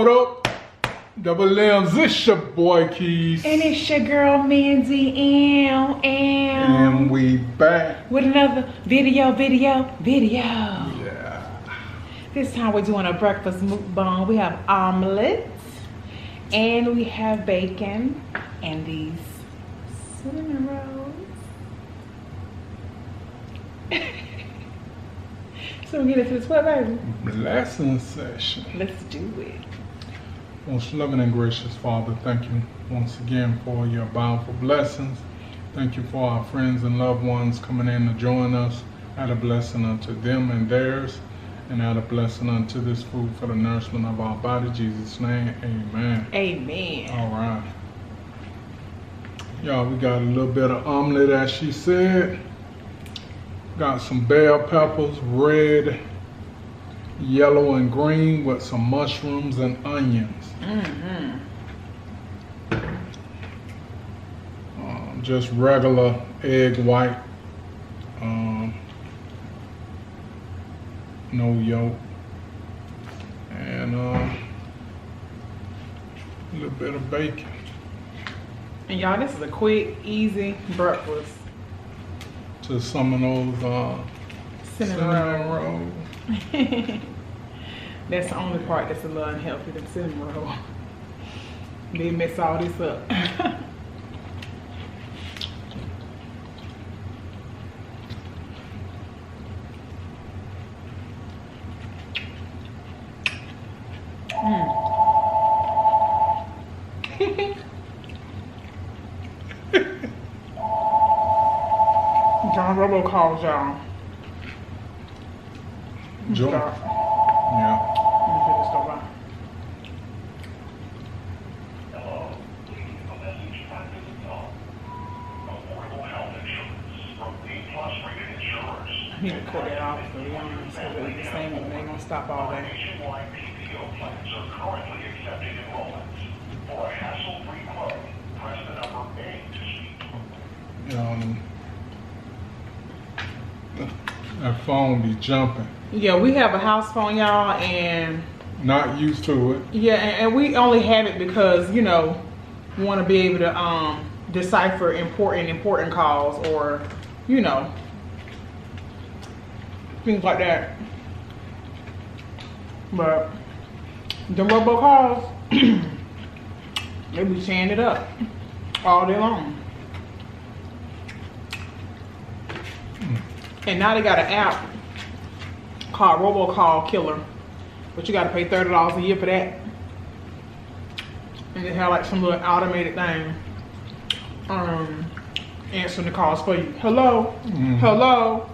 What up? Double M's, it's your boy Keys. And it's your girl Mandy. And we back with another video. Yeah. This time we're doing a breakfast mukbang. We have omelets and we have bacon and these cinnamon rolls. So we get into this, what, baby? Blessing session. Let's do it. Most loving and gracious Father, thank you once again for your bountiful blessings. Thank you for our friends and loved ones coming in to join us. Add a blessing unto them and theirs, and add a blessing unto this food for the nourishment of our body. In Jesus' name, amen. Amen. All right. Y'all, we got a little bit of omelet, as she said. Got some bell peppers, red, yellow, and green, with some mushrooms and onions. Just regular egg white, no yolk, and a little bit of bacon. And y'all, this is a quick, easy breakfast. To some of those cinnamon rolls. That's the only part that's a little unhealthy, the cinnamon roll. They mess all this up. John robocalls, y'all. Joe. Yeah. Let me get this stuff out. Hello, leaving a message after the tone. Affordable health insurance from A+ rated insurers. I need to cut that off so we don't so that we the same and they gonna stop all that. Nationwide PPO plans are currently accepting enrollments. For a hassle-free quote, press the number 8 to speak. That phone be jumping. Yeah, we have a house phone, y'all, and Not used to it. yeah, and we only have it because, you know, we want to be able to decipher important calls, or, you know, things like that. But the robocalls, they be tearing it up all day long. And now they got an app called Robocall Killer, but you got to pay $30 a year for that. And they have like some little automated thing answering the calls for you. Hello, hello.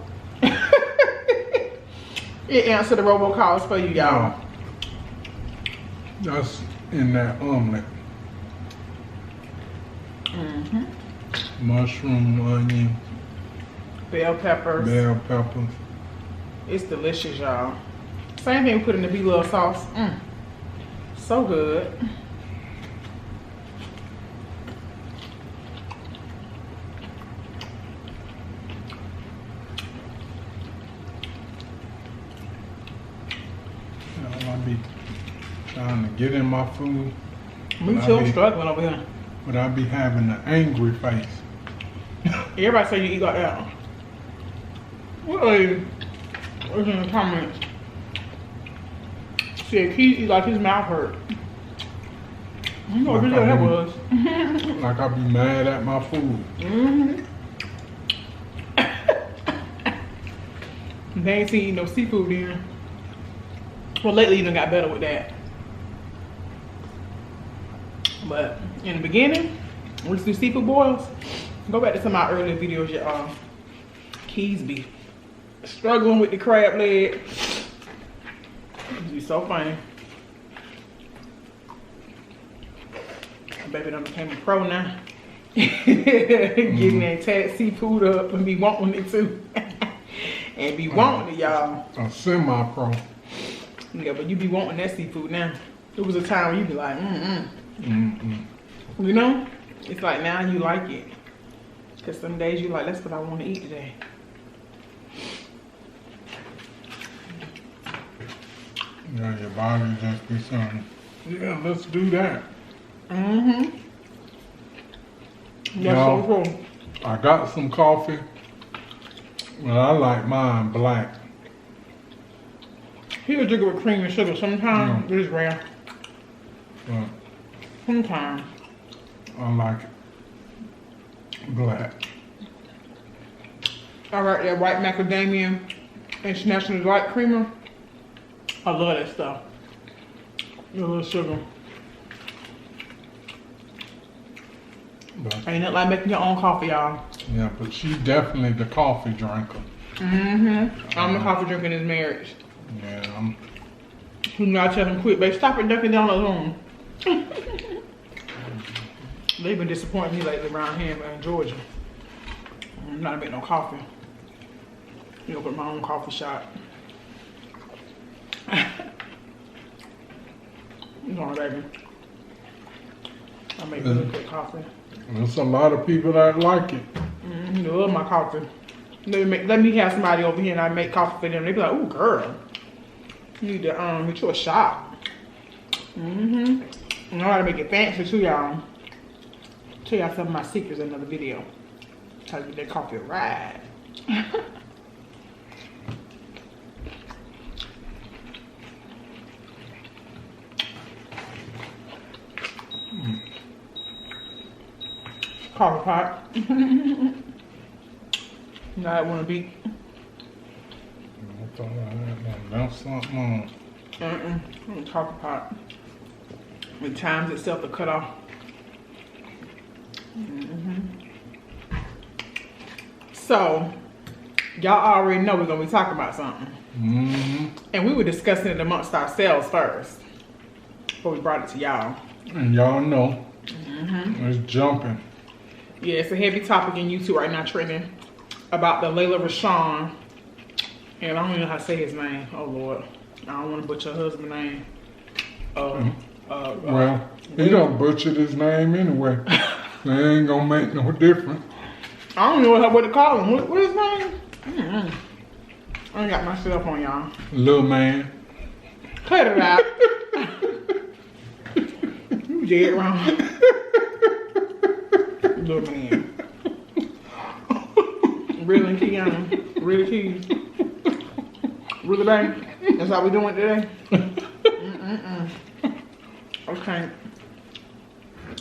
It answered the robocalls for you, y'all. That's in that omelet. Mushroom, onion, Bell peppers. bell peppers. It's delicious, y'all. Same thing we put in the B-Little sauce. So good. I be trying to get in my food. Me but too, I I'm be- struggling over here. But I be having an angry face. Everybody say you eat like that. What are you? What's in the comments? Said Keith eat like his mouth hurt. You know what Like video I that do. was. Like I be mad at my food. They ain't seen no seafood then. Well, lately you done got better with that. But in the beginning, we used to do seafood boils. Go back to some of my earlier videos, y'all. Keys be struggling with the crab leg. It'd be so funny. Baby done became a pro now. Getting that tat seafood up and be wanting it too. And be wanting it, y'all. A semi-pro. Yeah, but you be wanting that seafood now. There was a time when you be like, You know? It's like now you like it. Because some days you like, that's what I want to eat today. Yeah, your body just be something. Yeah, let's do that. Mm-hmm. That's Y'all, so cool. I got some coffee, but I like mine black. He was drinking with cream and sugar. Sometimes it's rare. But Sometimes. I like it black. I like that white macadamia international light creamer. I love that stuff. A little sugar. But, Ain't nothing like making your own coffee, y'all. yeah, but she definitely the coffee drinker. Mm-hmm. I'm the coffee drinker in this marriage. Yeah, You know, I tell them quick, babe, stop it Dunkin' Donuts room. They've been disappointing me lately around here in Georgia. I'm not making no coffee. You know, put my own coffee shop. You know, baby. I make really good coffee. there's a lot of people that like it. You know, love my coffee. Let me have somebody over here and I make coffee for them. They be like, "Ooh, girl, you need to get you a shop." Mm-hmm. I know how to make it fancy too, y'all. Tell y'all some of my secrets in another video. How to get that coffee right. Coffee pot. Now I want to be. I thought I had left something on. Coffee pot. It times itself to cut off. So, y'all already know we're going to be talking about something. And we were discussing it amongst ourselves first before we brought it to y'all. And y'all know, it's jumping. Yeah, it's a heavy topic in YouTube right now, trending about the Layla Rashawn. And I don't even know how to say his name. Oh, Lord. I don't want to butcher her husband's name. Well, he done butchered his name anyway. They ain't gonna make no difference. I don't know what to call him. What his name? I ain't got my stuff on, y'all. Little man. Cut it out. You dead wrong. Little man. Really, Keanu? Really, Keys? Really, babe? That's how we doing today? Okay.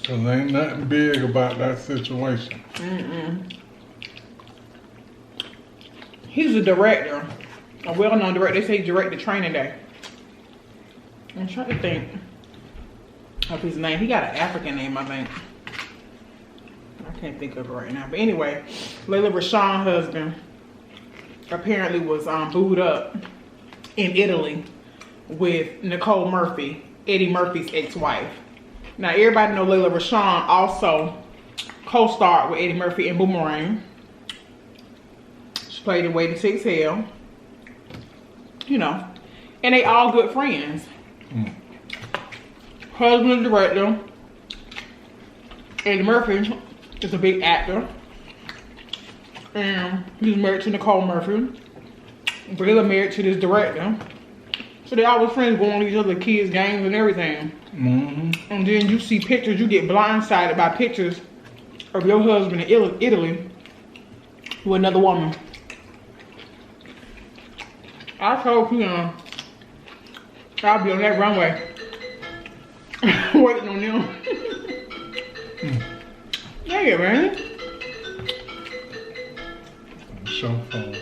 Cause ain't nothing big about that situation. He's a director, a well-known director. They say he directed Training Day. I'm trying to think of his name. He got an African name, I think. I can't think of it right now. But anyway, Layla Rashawn's husband apparently was booed up in Italy with Nicole Murphy, Eddie Murphy's ex-wife. Now, everybody know Layla Rashawn also co-starred with Eddie Murphy in Boomerang. She played in Waiting to Exhale. You know. And they all good friends. Husband, director. Eddie Murphy is a big actor. And he's married to Nicole Murphy. Layla married to this director. So they always friends, going to each other kids' games and everything. And then you see pictures, you get blindsided by pictures of your husband in Italy with another woman. I told you, I'll be on that runway waiting on them. Yeah, man. Show phone.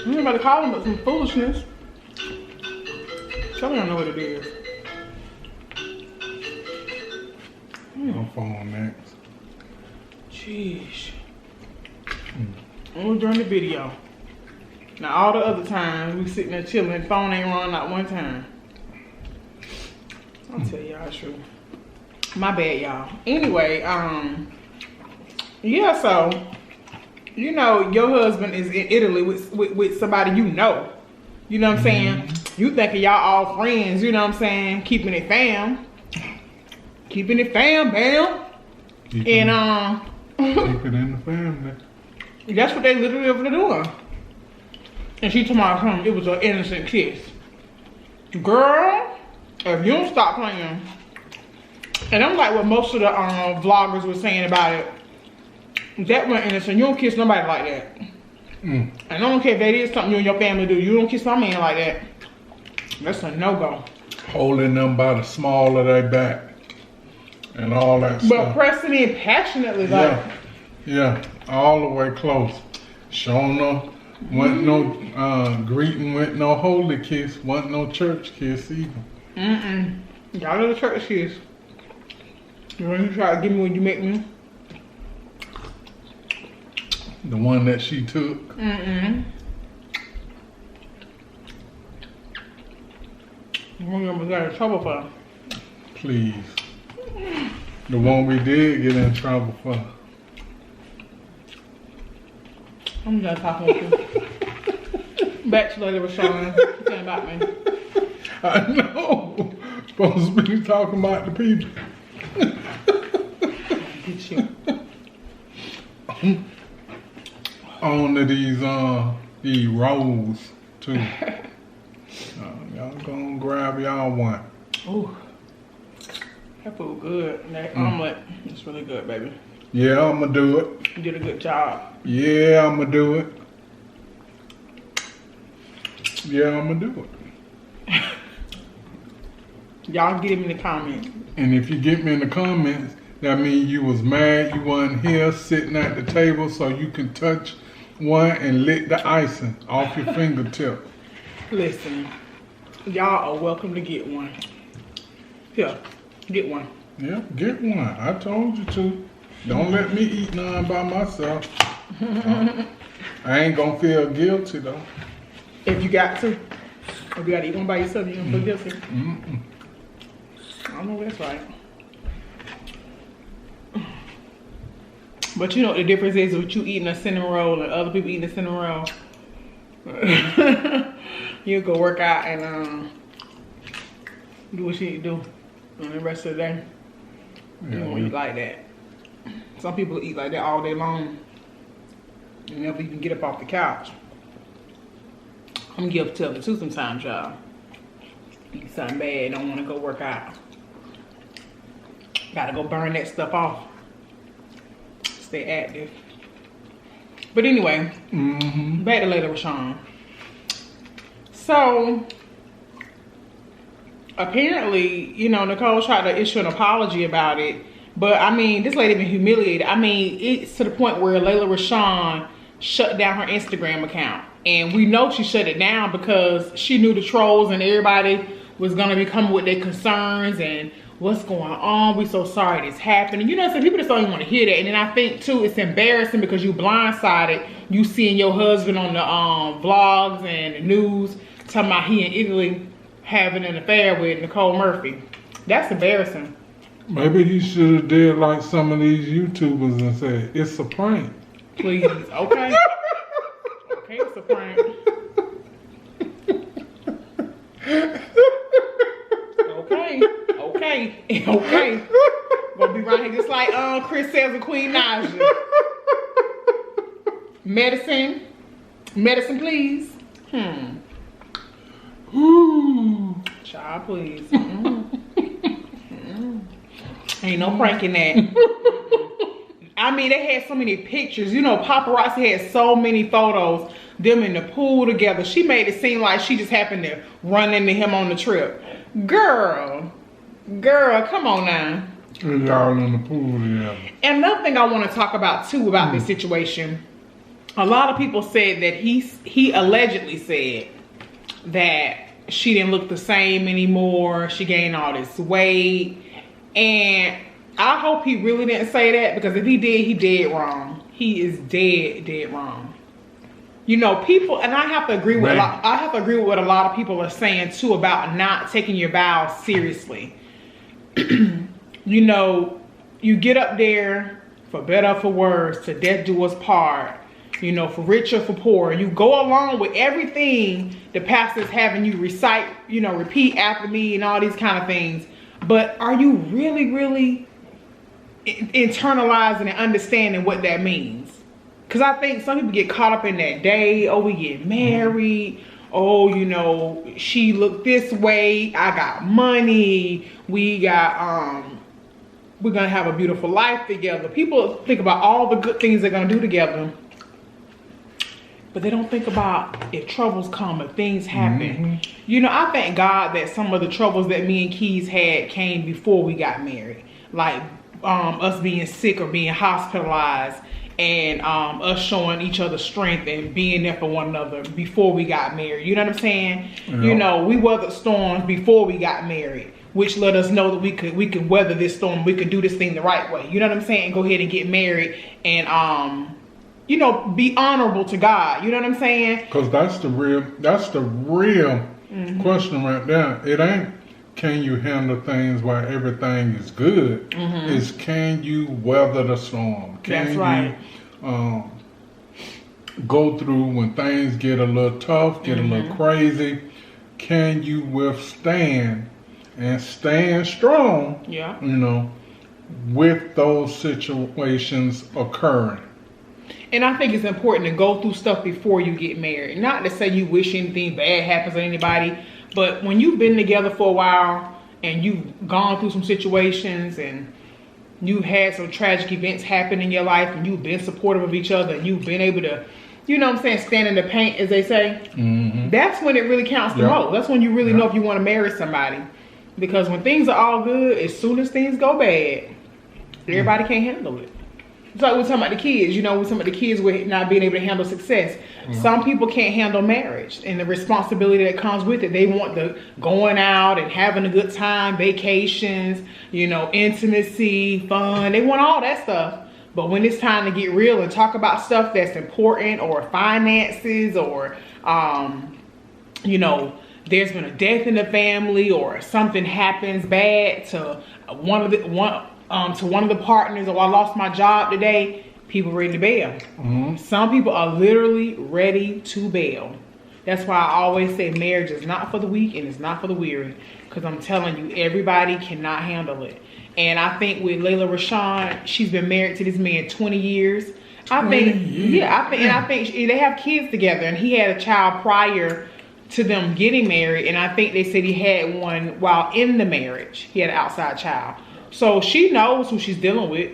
I'm about to call him, but some foolishness. Tell me I know what it is. No phone next. Jeez. Only during the video. Now all the other times we sitting there chilling, phone ain't run not one time. I'll tell y'all the truth. My bad, y'all. Anyway, yeah, so you know your husband is in Italy with somebody you know. You know what I'm saying? You thinking y'all all friends, you know what I'm saying? Keeping it fam. Keeping it fam, bam. Keep it in the family. That's what they literally were doing. And she told me it was an innocent kiss. Girl, if you don't stop playing, and I'm like what most of the vloggers were saying about it, that went innocent. You don't kiss nobody like that. And I don't care if that is something you and your family do. You don't kiss my man like that. That's a no-go. Holding them by the small of their back and all that stuff. But pressing in passionately, like. Yeah, all the way close. Showing no, wasn't no greeting, with no holy kiss, wasn't no church kiss either. Y'all know the church kiss. When you try to give me when you make me. The one that she took. I'm gonna get in trouble for. Please. The one we did get in trouble for. I'm done talking with you. Back to later, Rashawn. Tell me about me. I know. Supposed to be talking about the people. Get you. On to these rolls too. Y'all gonna grab y'all one. Ooh. That food good. That omelet is really good, baby. Yeah, I'ma do it. You did a good job. Yeah, I'ma do it. Yeah, I'ma do it. Y'all get him in the comments. And if you get me in the comments, that means you was mad you wasn't here sitting at the table so you can touch one and lick the icing off your fingertip. Listen, y'all are welcome to get one. Here, get one. Yeah, get one. I told you to. Don't let me eat none by myself. I ain't gonna feel guilty though. If you got to. If you gotta eat one by yourself, you don't feel guilty. I know that's right. But you know what the difference is with you eating a cinnamon roll and other people eating a cinnamon roll? You go work out and do what you need to do and the rest of the day. You don't eat like that. Some people eat like that all day long and never even get up off the couch. I'm guilty of it too sometimes, y'all. Eat something bad, don't want to go work out. Gotta go burn that stuff off. Stay active. But anyway, back to later, Rashawn. So, apparently, you know, Nicole tried to issue an apology about it. But, I mean, this lady been humiliated. I mean, it's to the point where Layla Rashawn shut down her Instagram account. And we know she shut it down because she knew the trolls and everybody was going to be coming with their concerns and what's going on. We so sorry this happened. And you know, so people just don't even want to hear that. And then I think, too, it's embarrassing because you blindsided. You seeing your husband on the vlogs and the news talking about he in Italy having an affair with Nicole Murphy. That's embarrassing. Maybe he should have did like some of these YouTubers and said, it's a prank. Please. Okay. Okay, it's a prank. Okay. Gonna be right here just like Chris says and Queen Naja. Medicine, please. Ooh. Child, please. Ain't no pranking that. I mean, they had so many pictures. You know, paparazzi had so many photos. Them in the pool together. She made it seem like she just happened to run into him on the trip. Girl, come on now. Y'all in the pool together. And another thing I want to talk about too about this situation. A lot of people said that he allegedly said that she didn't look the same anymore. She gained all this weight. And I hope he really didn't say that, because if he did, he dead wrong. He is dead wrong. You know, people, and I have to agree with what a lot of people are saying too about not taking your vows seriously. You know, you get up there for better or for worse, to death do us part. You know, for rich or for poor. You go along with everything the pastor's having you recite, you know, repeat after me and all these kind of things. But are you really internalizing and understanding what that means? Because I think some people get caught up in that day. Oh, we get married. oh, you know, she looked this way, I got money, we're gonna have a beautiful life together. People think about all the good things they're gonna do together, but they don't think about if troubles come, if things happen. You know, I thank God that some of the troubles that me and Keys had came before we got married. Like us being sick or being hospitalized, and us showing each other strength and being there for one another before we got married. You know what I'm saying? Yeah. You know, we weathered storms before we got married, which let us know that we could weather this storm. We could do this thing the right way. You know what I'm saying? Go ahead and get married and you know, be honorable to God. You know what I'm saying? Because that's the real question right there. It ain't can you handle things while everything is good. It's can you weather the storm? Can you go through when things get a little tough, get a little crazy? Can you withstand and stand strong, you know, with those situations occurring? And I think it's important to go through stuff before you get married. Not to say you wish anything bad happens to anybody, but when you've been together for a while and you've gone through some situations and you've had some tragic events happen in your life and you've been supportive of each other and you've been able to, you know what I'm saying, stand in the paint, as they say, that's when it really counts the most. That's when you really know if you want to marry somebody. Because when things are all good, as soon as things go bad, everybody can't handle it. It's like we're talking about the kids, you know, we're talking about the kids with not being able to handle success. Some people can't handle marriage and the responsibility that comes with it. They want the going out and having a good time, vacations, you know, intimacy, fun. They want all that stuff. But when it's time to get real and talk about stuff that's important, or finances, or, you know, there's been a death in the family, or something happens bad to one of the partners, or I lost my job today, people ready to bail. Some people are literally ready to bail. That's why I always say marriage is not for the weak and it's not for the weary. Because I'm telling you, everybody cannot handle it. And I think with Layla Rashawn, she's been married to this man 20 years. I think they have kids together, and he had a child prior to them getting married, and I think they said he had one while in the marriage. He had an outside child. So she knows who she's dealing with.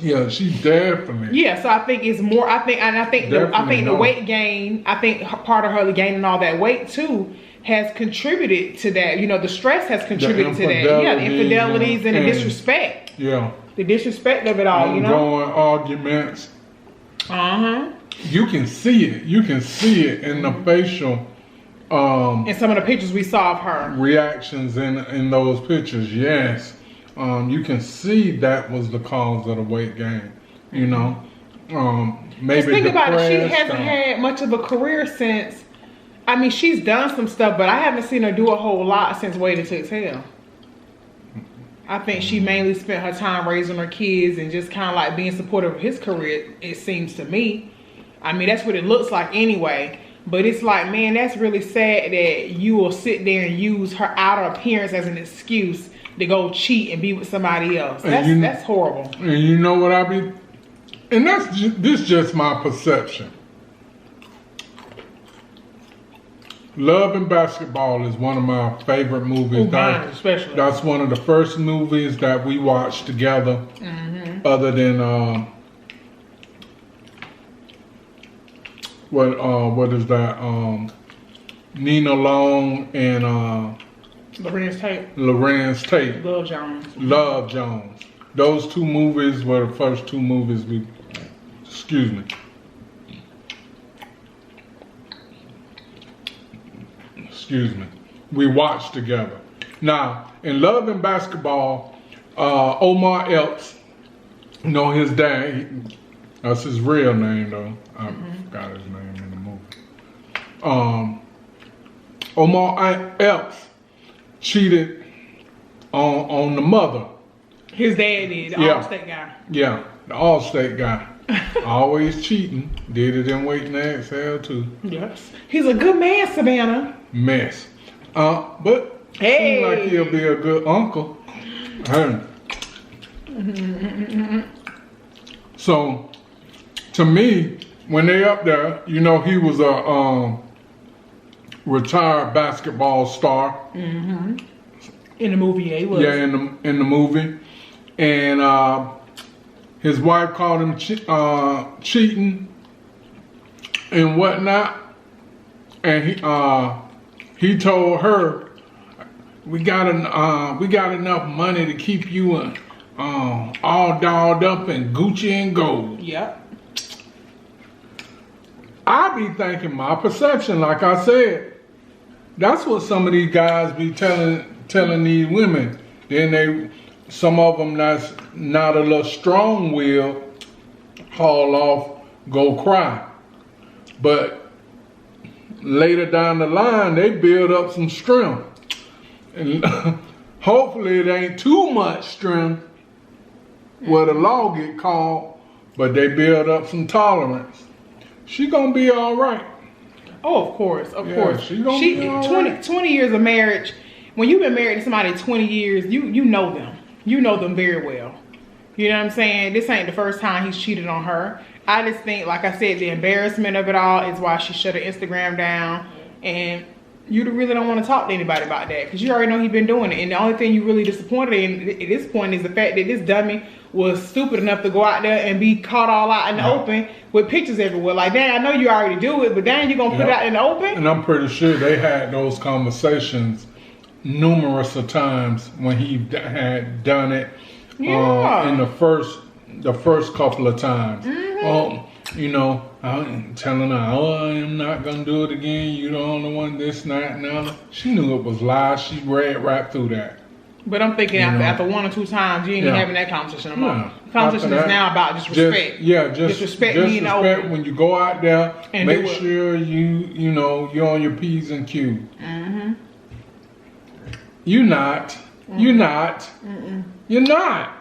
Yeah, she definitely. Yeah, so I think it's more. I think the weight gain. I think part of her gaining all that weight too has contributed to that. You know, the stress has contributed to that. Yeah, the infidelities and the disrespect. Yeah, the disrespect of it all. You know, ongoing arguments. You can see it. You can see it in the facial. In some of the pictures we saw of her reactions in those pictures. Yes. You can see that was the cause of the weight gain, you know. Maybe just think about it. She hasn't had much of a career since. I mean, she's done some stuff, but I haven't seen her do a whole lot since Waiting to Exhale. I think she mainly spent her time raising her kids and just kind of like being supportive of his career, it seems to me. I mean, that's what it looks like anyway. But it's like, man, that's really sad that you will sit there and use her outer appearance as an excuse to go cheat and be with somebody else. That's horrible. And you know what and this just my perception. Love and Basketball is one of my favorite movies. Especially. That's one of the first movies that we watched together. Other than what is that? Nina Long and Lorenz Tate. Love Jones. Those two movies were the first two movies we watched together. Now, in Love and Basketball, Omar Epps, you know his dad, that's his real name though. I forgot his name in the movie. Omar Epps cheated on the mother. His dad did, the Allstate guy. Yeah, the Allstate guy. Always cheating. Did it in Waiting to Exhale too. Yes. He's a good man, Savannah. Mess. But seems like he'll be a good uncle. So, to me, when they up there, you know, he was retired basketball star. In the movie, yeah, he was. Yeah, in the movie, and his wife called him cheating and whatnot, and he told her, we got enough money to keep you all dolled up in Gucci and gold. Yep. I be thinking my perception, like I said, that's what some of these guys be telling these women. Then some of them that's not a little strong will haul off, go cry. But later down the line, they build up some strength. And hopefully it ain't too much strength where the law get called, but they build up some tolerance. She gonna be all right. Oh, of course, of course. She gonna be all 20 years of marriage. When you've been married to somebody 20 years, you know them. You know them very well. You know what I'm saying? This ain't the first time he's cheated on her. I just think, like I said, the embarrassment of it all is why she shut her Instagram down. And you really don't want to talk to anybody about that because you already know he's been doing it. And the only thing you really disappointed in at this point is the fact that this dummy was stupid enough to go out there and be caught all out in the open with pictures everywhere. Like, dang, I know you already do it, but dang, you gonna put it out in the open? And I'm pretty sure they had those conversations numerous of times when he had done it in the first couple of times. You know, I'm telling her, oh, I'm not gonna do it again. You the only one, this, that, and the other. She knew it was lies. She read right through that. But I'm thinking after 1 or 2 times, you ain't even having that conversation no more. No. The conversation is now about just respect. Just respect me and respect when you go out there. And make sure you know you're on your P's and Q's. You're not. You're not. You're not.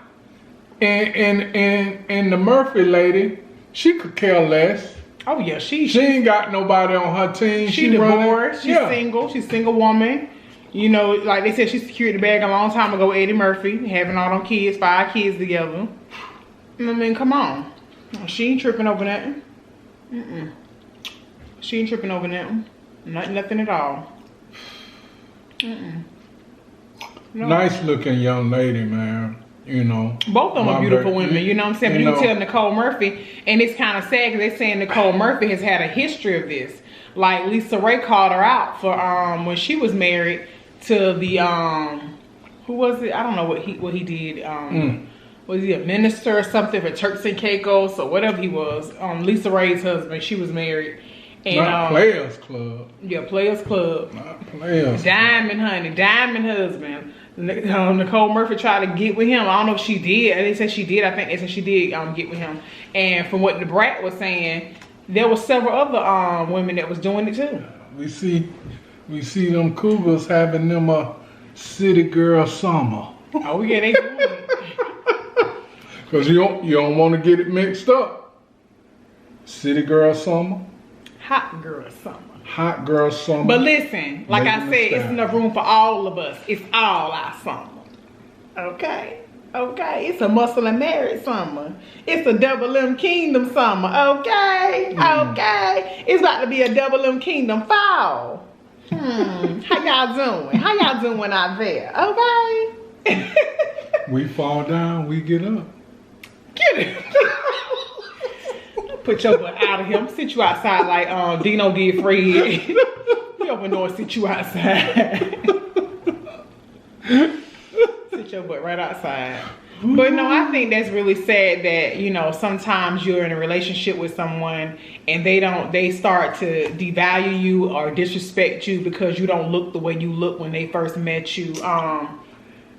And the Murphy lady, she could care less. Oh yeah, she ain't got nobody on her team. She divorced. She's single. She's a single woman. You know, like they said, she secured the bag a long time ago with Eddie Murphy, having all them kids, 5 kids together. I mean, come on. She ain't tripping over nothing. She ain't tripping over nothing. Nothing at all. No. Nice looking young lady, man. You know. Both of them are beautiful women, you know what I'm saying? But you can tell Nicole Murphy, and it's kind of sad because they're saying Nicole Murphy has had a history of this. Like Lisa Ray called her out for when she was married to the who was it? I don't know what he did. Was he a minister or something for Turks and Caicos or whatever he was? Lisa Ray's husband. She was married. And, not Players Club. Yeah, Players Club. Not Players. Diamond, honey, Diamond husband. Nicole Murphy tried to get with him. I don't know if she did. They said she did. I think they said she did get with him. And from what the Brat was saying, there were several other women that was doing it too. We see them cougars having them a city girl summer. Oh yeah, they doing it. Cause you don't want to get it mixed up. City girl summer. Hot girl summer. Hot girl summer. But listen, like I said, it's enough room for all of us. It's all our summer. Okay? Okay? It's a MuscleNMarriage summer. It's a Double M Kingdom summer. Okay? Okay? It's about to be a Double M Kingdom fall. How y'all doing? How y'all doing out there? Okay? We fall down, we get up. Get it. Put your butt out of here. I'm gonna sit you outside like Dino did Fred. You over north, sit you outside. Sit your butt right outside. But no, I think that's really sad that, you know, sometimes you're in a relationship with someone and they start to devalue you or disrespect you because you don't look the way you look when they first met you.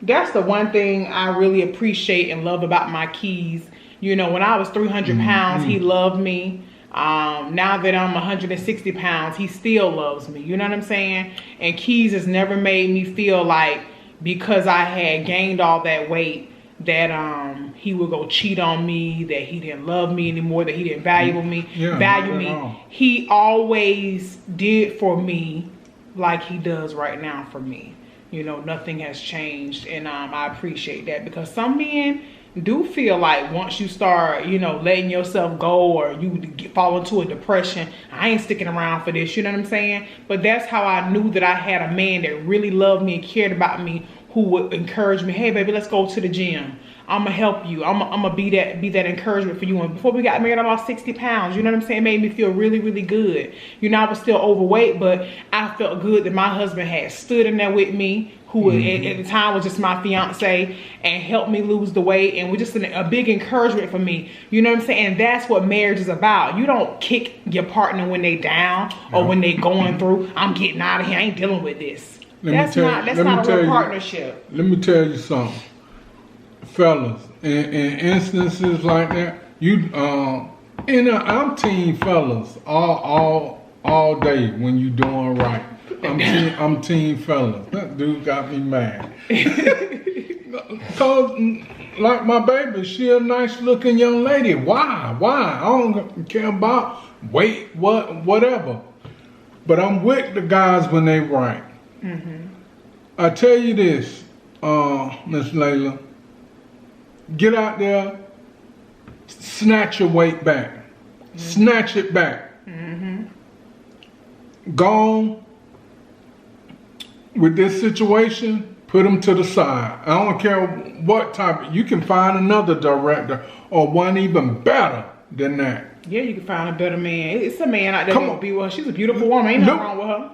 That's the one thing I really appreciate and love about my Keys. You know, when I was 300 pounds, he loved me. Now that I'm 160 pounds, he still loves me. You know what I'm saying? And Keys has never made me feel like because I had gained all that weight that he would go cheat on me, that he didn't love me anymore, that he didn't value me. He always did for me like he does right now for me. You know, nothing has changed, and I appreciate that because some men, do feel like once you start, you know, letting yourself go or you fall into a depression, I ain't sticking around for this, you know what I'm saying? But that's how I knew that I had a man that really loved me and cared about me, who would encourage me, hey baby, let's go to the gym. I'ma help you. I'ma be that encouragement for you. And before we got married, I lost 60 pounds. You know what I'm saying? It made me feel really, really good. You know, I was still overweight, but I felt good that my husband had stood in there with me, who at the time was just my fiance, and helped me lose the weight, and was just a big encouragement for me. You know what I'm saying? And that's what marriage is about. You don't kick your partner when they down or when they going through, I'm getting out of here, I ain't dealing with this. That's not a real partnership. Let me tell you something. Fellas, in instances like that, I'm team fellas all day when you doing right. I'm team fellas. That dude got me mad. Cause like my baby, she a nice looking young lady. Why? I don't care about weight, whatever. But I'm with the guys when they right. I tell you this, Miss Layla. Get out there, snatch your weight back. Snatch it back. Gone with this situation, put them to the side. I don't care what type. You can find another director or one even better than that. Yeah, you can find a better man. It's a man out there gonna be with her. She's a beautiful woman. Ain't nothing wrong with her.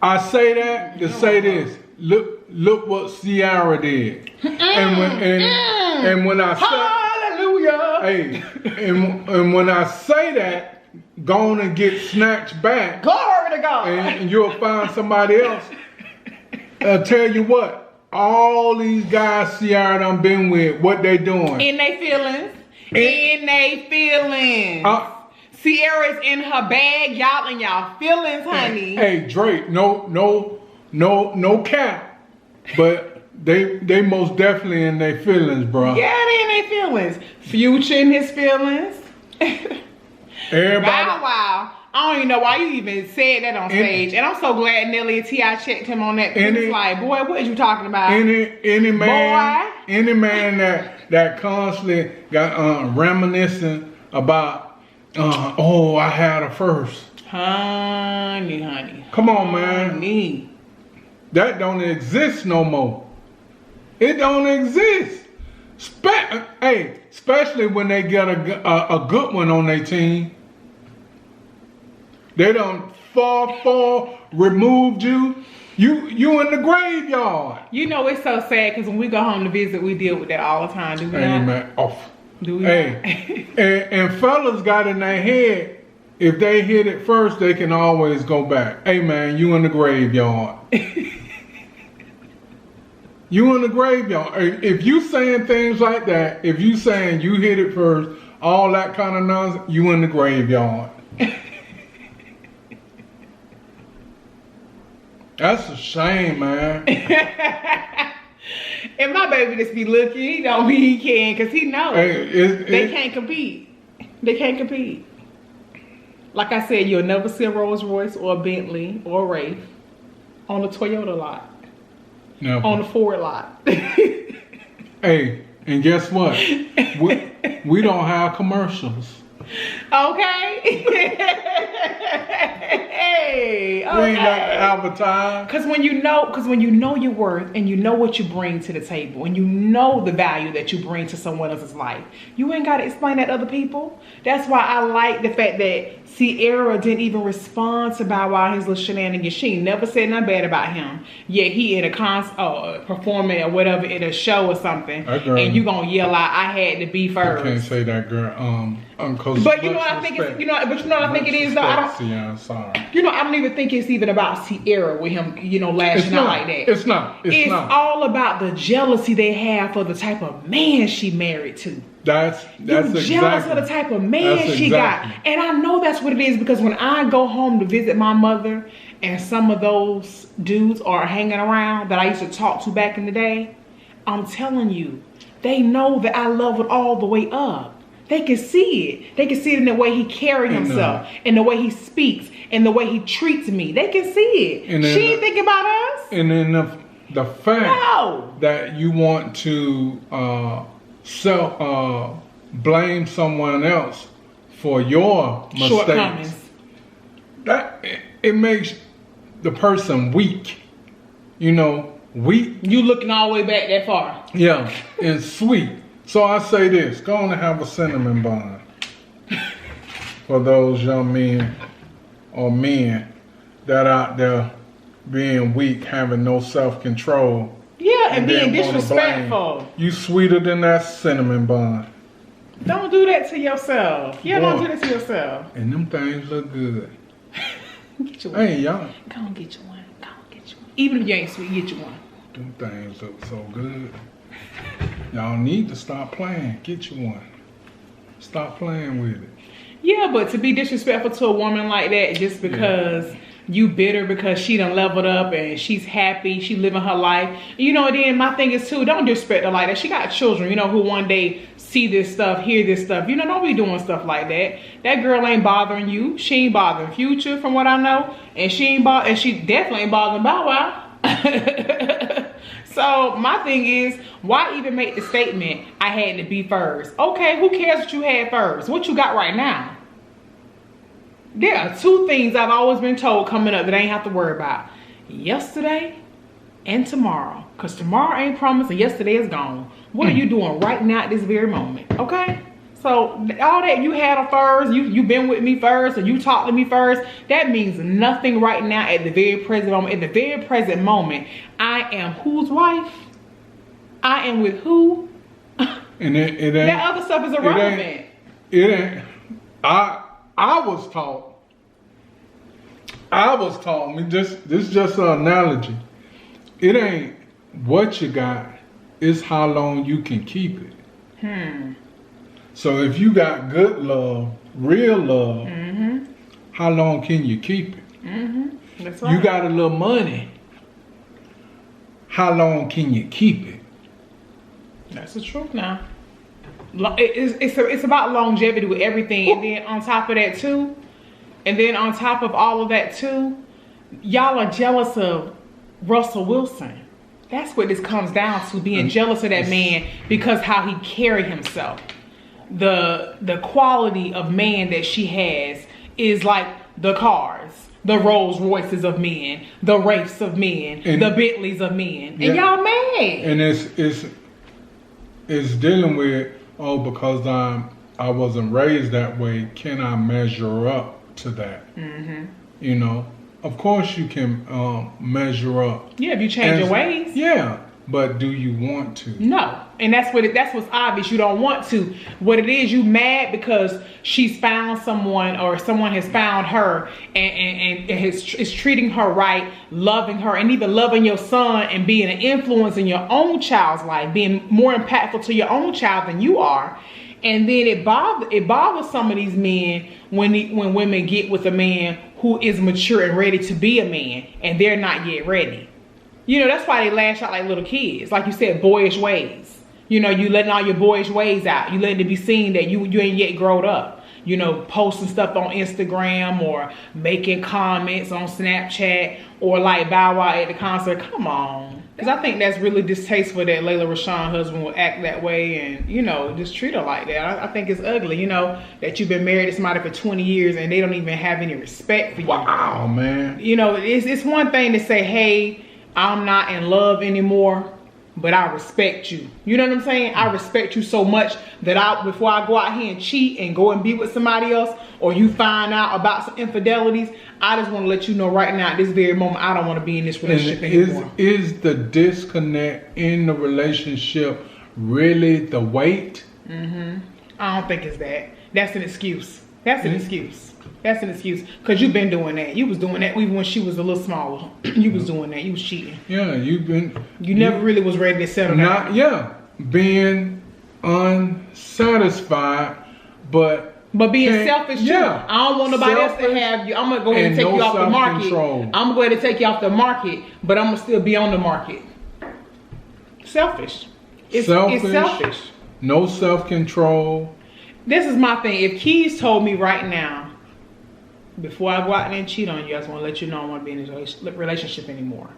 I say that to say this. Look what Ciara did. And when I say hallelujah, hey, and when I say that, go on and get snatched back. Glory to God. And you'll find somebody else. I'll tell you what, all these guys Ciara done been with, what they doing? In they feelings. Ciara's in her bag, y'all in y'all feelings, honey. Hey, Drake, no cap. But they most definitely in their feelings, bro. Yeah, they in their feelings. Future in his feelings. Everybody. Wow. I don't even know why you even said that on stage. And I'm so glad Nelly and T.I. checked him on that. It's like, boy, what are you talking about? Any man that constantly got reminiscing about, oh, I had a first. Honey. Come on, man. Honey. That don't exist no more. It don't exist. Especially when they get a good one on their team. They done far removed you. You in the graveyard. You know it's so sad because when we go home to visit, we deal with that all the time. Do we not? Man, Do we and fellas got in their head, if they hit it first, they can always go back. Hey man, you in the graveyard. You in the graveyard. If you saying things like that, if you saying you hit it first, all that kind of nonsense, you in the graveyard. That's a shame, man. And my baby just be looking, he don't mean he can, because he knows they can't compete. They can't compete. Like I said, you'll never see a Rolls Royce or a Bentley or a Wraith on a Toyota lot. Never. On the Ford lot. Hey, and guess what? we don't have commercials. Okay. Hey, okay. We ain't got to advertise. Because when you know your worth and you know what you bring to the table and you know the value that you bring to someone else's life, you ain't got to explain that to other people. That's why I like the fact that Ciara didn't even respond to Bow Wow his little shenanigans. She never said nothing bad about him. Yet he in a performing or whatever in a show or something, and you gonna yell out, "I had to be first." I can't say that, girl. But you know what I think it's, you know what I think it is though. I don't even think it's even about Ciara with him, lashing out like that. It's not. It's all about the jealousy they have for the type of man she married to. That's jealous of the type of man she got. And I know that's what it is, because when I go home to visit my mother and some of those dudes are hanging around that I used to talk to back in the day, I'm telling you, they know that I love it all the way up. They can see it. They can see it in the way he carries himself, in the way he speaks, in the way he treats me. They can see it. She ain't thinking about us. And then the fact that you want to blame someone else for your mistakes, Shortcomings. that it makes the person weak. You know, weak. You looking all the way back that far. Yeah, and sweet. So I say this: go on and have a cinnamon bun for those young men or men that out there being weak, having no self-control. Yeah, and being then wanna disrespectful. blame. You sweeter than that cinnamon bun. Don't do that to yourself. Yeah, Boy. don't do that to yourself. And them things look good. Get you one. Hey, y'all. Go and get you one. Go and get you one. Even if you ain't sweet, get you one. Them things look so good. Y'all need to stop playing. Get you one. Stop playing with it. Yeah, but to be disrespectful to a woman like that just because you bitter because she done leveled up and she's happy, she living her life. You know, then my thing is too, don't disrespect her like that. She got children, you know, who one day see this stuff, hear this stuff. You know, don't be doing stuff like that. That girl ain't bothering you. She ain't bothering Future from what I know. And she definitely ain't bothering Bow Wow. So my thing is, why even make the statement, I had to be first? Okay, who cares what you had first? What you got right now? There are two things I've always been told coming up that I ain't have to worry about. Yesterday and tomorrow. Because tomorrow ain't promised and yesterday is gone. What are you doing right now at this very moment? Okay? So all that you had a first, you been with me first, and you talked to me first, that means nothing right now at the very present moment. At the very present moment, I am whose wife? I am with who? And it ain't, that other stuff is irrelevant. It ain't. I was taught. This is just an analogy. It ain't what you got, it's how long you can keep it. So if you got good love, real love, how long can you keep it? That's right. You got a little money, how long can you keep it? That's the truth now. It's about longevity with everything. And then on top of that too, all of that too, y'all are jealous of Russell Wilson. That's what this comes down to, being jealous of that man because how he carry himself. The quality of man that she has is like the cars, the Rolls Royces of men, the Wraiths of men, the Bentleys of men. And y'all mad. And it's dealing with, because I wasn't raised that way, can I measure up to that? You know, of course you can measure up. Yeah, if you change your ways. Yeah, but do you want to? No, and that's what's obvious. You don't want to. What it is, you mad because she's found someone or someone has found her and is treating her right, loving her, and even loving your son and being an influence in your own child's life, being more impactful to your own child than you are. And then it bothers some of these men when women get with a man who is mature and ready to be a man and they're not yet ready. You know, that's why they lash out like little kids. Like you said, boyish ways. You know, you letting all your boyish ways out. You letting it be seen that you ain't yet grown up. You know, posting stuff on Instagram or making comments on Snapchat or like Bow Wow at the concert. Come on. Because I think that's really distasteful that Layla Rashawn's husband would act that way and, you know, just treat her like that. I think it's ugly, you know, that you've been married to somebody for 20 years and they don't even have any respect for you. Wow, man. You know, it's one thing to say, hey, I'm not in love anymore, but I respect you. You know what I'm saying? I respect you so much that before I go out here and cheat and go and be with somebody else, or you find out about some infidelities, I just want to let you know right now at this very moment, I don't want to be in this relationship anymore. Is the disconnect in the relationship really the weight? I don't think it's that. That's an excuse. That's an excuse. That's an excuse. Because you've been doing that. You was doing that even when she was a little smaller. You was doing that. You was cheating. Yeah, You never really was ready to settle down. Being unsatisfied, but being selfish too. I don't want nobody else to have you. I'm going to go ahead and take you off the market. I'm going to go ahead and take you off the market, but I'm going to still be on the market. Selfish. It's selfish. No self-control. This is my thing. If Keys told me right now, before I go out there and cheat on you, I just want to let you know I don't want to be in this relationship anymore,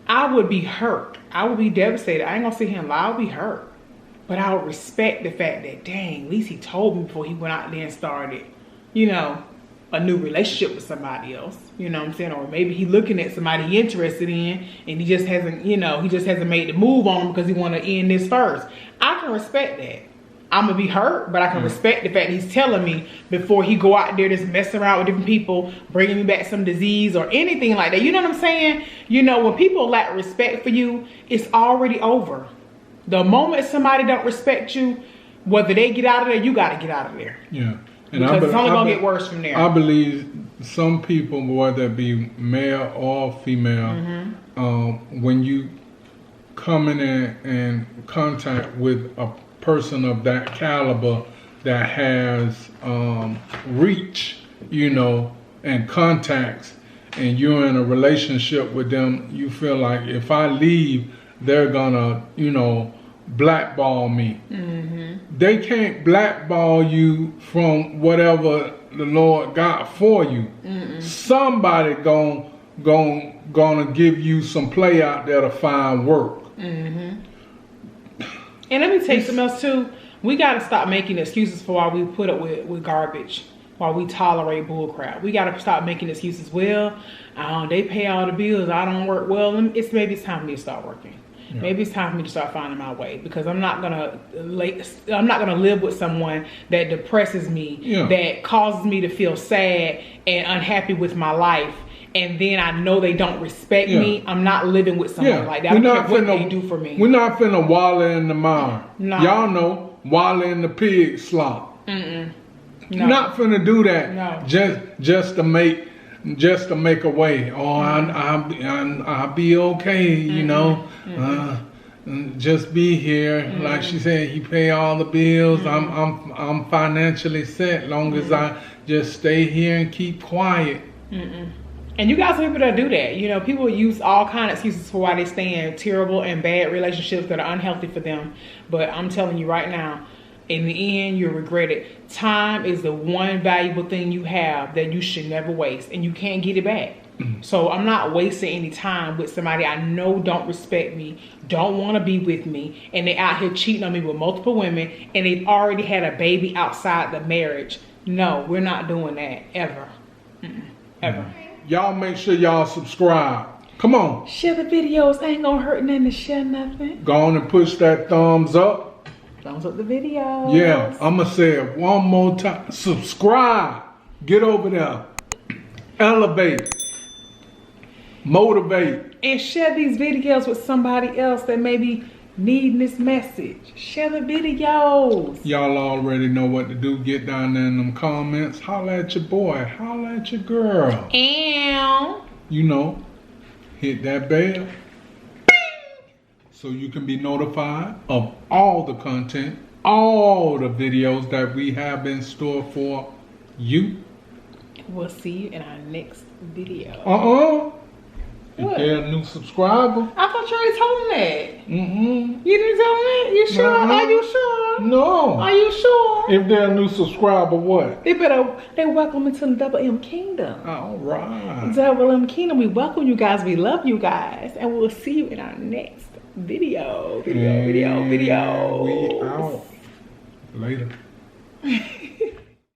I would be hurt. I would be devastated. I ain't going to sit here and lie. I would be hurt. But I would respect the fact that, dang, at least he told me before he went out there and started, you know, a new relationship with somebody else. You know what I'm saying? Or maybe he looking at somebody he interested in and he just hasn't, you know, he just hasn't made the move on him because he want to end this first. I can respect that. I'm going to be hurt, but I can respect the fact that he's telling me before he go out there just messing around with different people, bringing me back some disease or anything like that. You know what I'm saying? You know, when people lack respect for you, it's already over. The moment somebody don't respect you, whether they get out of there, you got to get out of there. Yeah. And because it's only going to get worse from there. I believe some people, whether it be male or female, when you come in contact with a person of that caliber that has reach, you know, and contacts, and you're in a relationship with them, you feel like if I leave, they're gonna, you know, blackball me. They can't blackball you from whatever the Lord got for you. Somebody gonna give you some play out there to find work. And let me tell you something else too. We got to stop making excuses for why we put up with garbage, while we tolerate bullcrap. We got to stop making excuses. Well, they pay all the bills. I don't work. Well, maybe it's time for me to start working. Yeah. Maybe it's time for me to start finding my way, because I'm not gonna live with someone that depresses me, that causes me to feel sad and unhappy with my life. And then I know they don't respect me. I'm not living with someone like that. I don't care what they do for me. We're not finna wallow in the mire. No. Y'all know, wallow in the pig slop. No. Not finna do that. No. Just to make a way. Oh, I'll be okay. You know. Just be here. Like she said, he pay all the bills. I'm financially set. Long as I just stay here and keep quiet. And you guys are people that do that. You know, people use all kind of excuses for why they stay in terrible and bad relationships that are unhealthy for them. But I'm telling you right now, in the end, you'll regret it. Time is the one valuable thing you have that you should never waste, and you can't get it back. So I'm not wasting any time with somebody I know don't respect me, don't want to be with me, and they out here cheating on me with multiple women, and they've already had a baby outside the marriage. No, we're not doing that, ever. Ever. Y'all make sure y'all subscribe. Come on. Share the videos. Ain't gonna hurt nothing to share nothing. Go on and push that thumbs up. Thumbs up the video. Yeah, I'm gonna say it one more time. Subscribe. Get over there. Elevate. Motivate. And share these videos with somebody else that may be needing this message. Share the videos. Y'all already know what to do. Get down there in them comments. Holla at your boy. Holla at your girl. And you know, hit that bell so you can be notified of all the content, all the videos that we have in store for you. We'll see you in our next video. If they're a new subscriber. I thought you already told them that. You didn't tell them that? You sure? Are you sure? No. Are you sure? If they're a new subscriber, what? They welcome into the Double M Kingdom. All right. Double M Kingdom, we welcome you guys. We love you guys. And we'll see you in our next video. We out. Later.